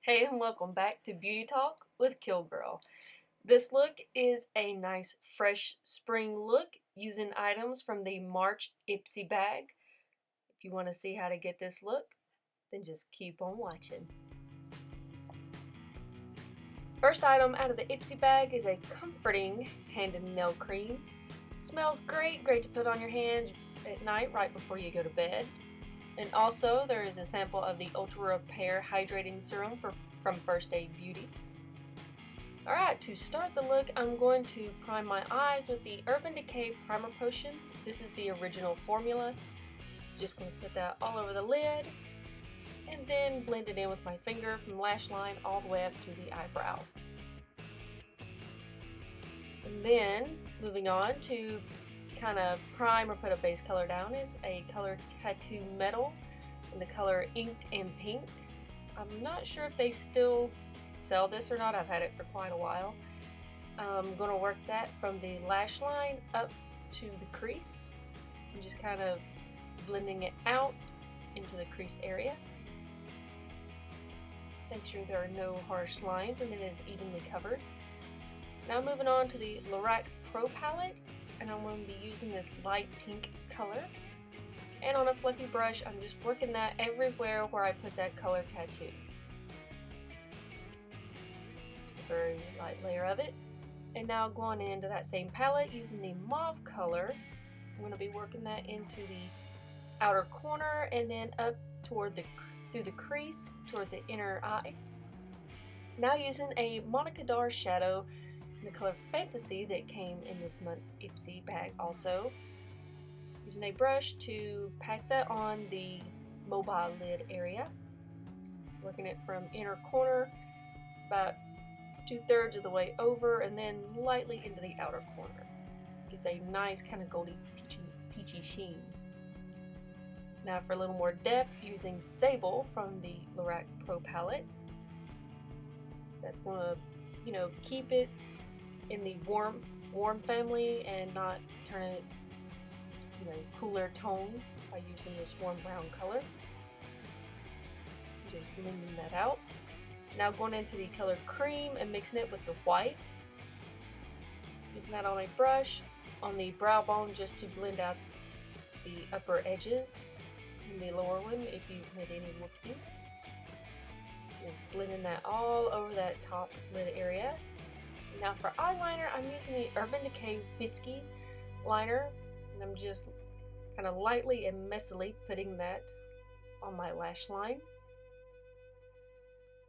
Hey and welcome back to Beauty Talk with Kill Girl. This look is a nice fresh spring look using items from the March Ipsy bag. If you want to see how to get this look, then just keep on watching. First item out of the Ipsy bag is a comforting hand and nail cream. Smells great to put on your hands at night right before you go to bed. And also there is a sample of the Ultra Repair Hydrating Serum from First Aid Beauty. Alright, to start the look, I'm going to prime my eyes with the Urban Decay Primer Potion. This is the original formula. Just going to put that all over the lid and then blend it in with my finger from lash line all the way up to the eyebrow. And then moving on to kind of prime or put a base color down is a color Tattoo Metal in the color Lt.Pink. I'm not sure if they still sell this or not. I've had it for quite a while. I'm going to work that from the lash line up to the crease. I'm just kind of blending it out into the crease area. Make sure there are no harsh lines and it is evenly covered. Now moving on to the Lorac Pro Palette, and I'm going to be using this light pink color. And on a fluffy brush, I'm just working that everywhere where I put that color tattoo. Just a very light layer of it. And now going into that same palette using the mauve color, I'm going to be working that into the outer corner and then up toward through the crease toward the inner eye. Now using a Mannakadar shadow in the color Fantasy that came in this month's Ipsy bag also. Using a brush to pack that on the mobile lid area. Working it from inner corner about 2/3 of the way over and then lightly into the outer corner. Gives a nice kind of goldy peachy sheen. Now for a little more depth, using Sable from the Lorac Pro Palette. That's going to, keep it in the warm family and not turn it cooler tone by using this warm brown color. Just blending that out. Now going into the color Cream and mixing it with the white. Using that on a brush on the brow bone just to blend out the upper edges and the lower one if you've made any whoopsies. Just blending that all over that top lid area. Now for eyeliner, I'm using the Urban Decay Whiskey liner, and I'm just kind of lightly and messily putting that on my lash line.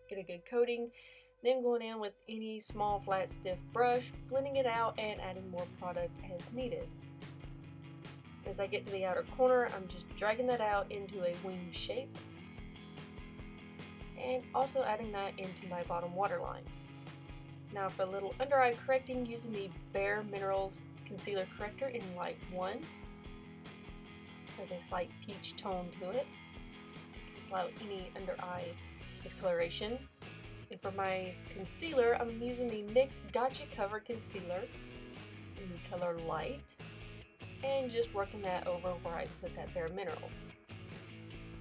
Get a good coating, then going in with any small flat stiff brush, blending it out and adding more product as needed. As I get to the outer corner, I'm just dragging that out into a wing shape and also adding that into my bottom waterline. Now for a little under eye correcting, using the Bare Minerals Concealer Corrector in Light 1. Has a slight peach tone to it to cancel out any under eye discoloration. And for my concealer, I'm using the NYX Gotcha Cover Concealer in the color Light. And just working that over where I put that Bare Minerals.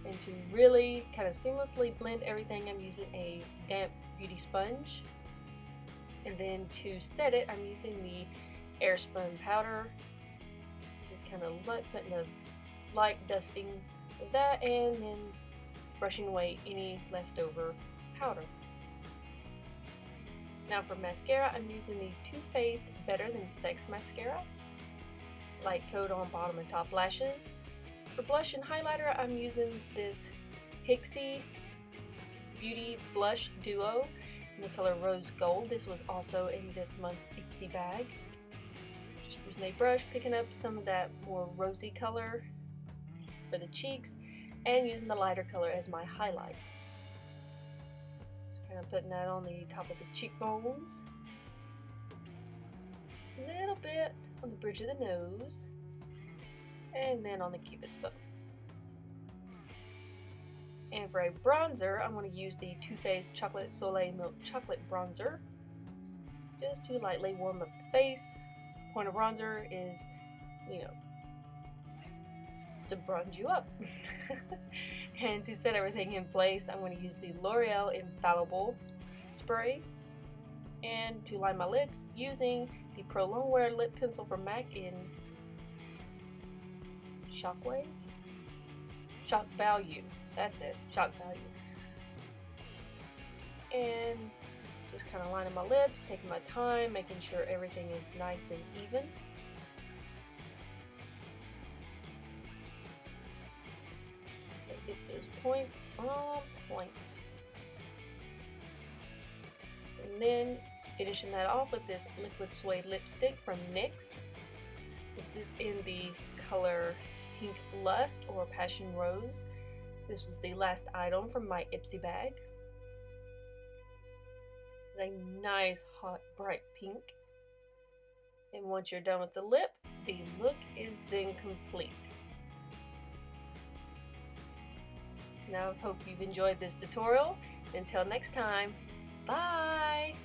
And to really kind of seamlessly blend everything, I'm using a damp beauty sponge. And then to set it, I'm using the Airspun powder. Just kind of putting a light dusting of that and then brushing away any leftover powder. Now for mascara, I'm using the Too Faced Better Than Sex mascara. Light coat on bottom and top lashes. For blush and highlighter, I'm using this Pixi Beauty Blush Duo in the color Rose Gold. This was also in this month's Ipsy bag. Just using a brush, picking up some of that more rosy color for the cheeks and using the lighter color as my highlight. Just kind of putting that on the top of the cheekbones. A little bit on the bridge of the nose and then on the cupid's bow. And for a bronzer, I'm going to use the Too Faced Chocolate Soleil Milk Chocolate Bronzer just to lightly warm up the face. Point of bronzer is, to bronze you up. And to set everything in place, I'm going to use the L'Oreal Infallible spray. And to line my lips, using the Pro Longwear lip pencil from MAC in Shock Value. That's it, Shock Value. And just kind of lining my lips, taking my time, making sure everything is nice and even. Get those points on point. And then finishing that off with this liquid suede lipstick from NYX. This is in the color Pink Lust or Passion Rose. This was the last item from my Ipsy bag. A nice hot bright pink. And once you're done with the lip, the look is then complete. Now I hope you've enjoyed this tutorial. Until next time, bye!